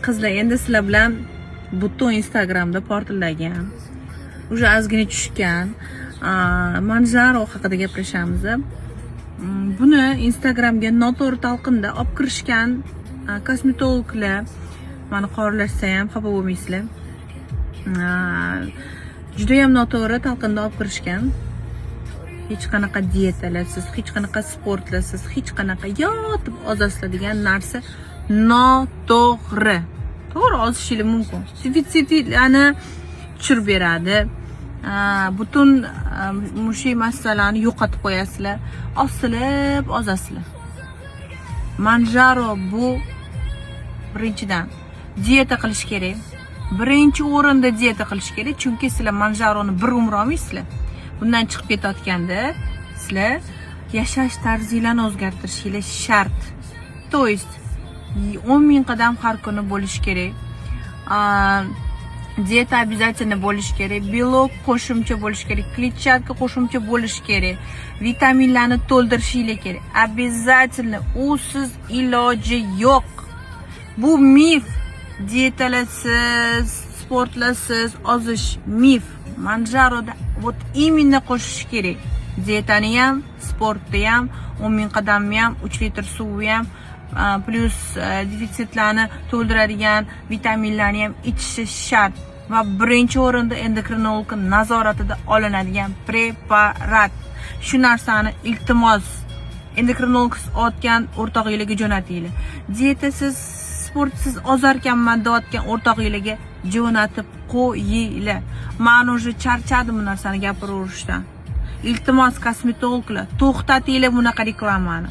qizlar, endi sizlar bilan butun Instagramda portlagan, уже ozgina tushgan Manjaro haqida gaplashamiz. Buni Instagramga noto'g'ri talqinda olib kirishgan kosmetologlar, meni qoralashsa ham xafa bo'lmaysizlar. Juda ham noto'g'ri talqinda olib kirishgan. Hech qanaqa diyetalarsiz, hech qanaqa sportlarsiz, hech qanaqa yotib ozasizlar degan narsa noto'g'ri. To'g'ri ozishingiz mumkin. Sifitlarni tushirib beradi. Butun mushay masalalarni yo'qotib qo'yasizlar. Osilib ozasizlar. Manjaro bu birinchidan diyeta qilish kerak. Birinchi o'rinda diyeta qilish kerak, chunki sizlar Manjaroni bir umr olmaysizlar. Bundan chiqib ketayotganda sizlar yashash tarzinglarni o'zgartirishingiz shart. To есть 10,000 qadam har kuni bo'lish kerak. Diyeta обязательно bo'lish kerak, belok qo'shimcha bo'lish kerak, kletchatka qo'shimcha bo'lish kerak, vitaminlarni to'ldirishingiz kerak. Обязательно, usiz iloji yo'q. Bu mif. Diyetalarsiz, sportlarsiz ozish mif. Manjaroda вот именно qo'shish kerak. Diyetani ham, sportni ham, 10,000 qadamni ham, 3 litr suvni ham, plus defitsitlarni to'ldiradigan vitaminlarni ham ichishi shart. Va birinchi o'rinda endokrinolog nazoratida olinadigan preparat. Shu narsani iltimos endokrinolog otgan o'rtog'ingizga jo'natinglar. Diyetasiz, sportsiz ozarkanman deyotgan o'rtog'ingizga jo'natib qo'yinglar. Men уже charchadim bu narsani gapiraverishdan. Iltimos kosmetologlar, to'xtatinglar bunaqa reklamani.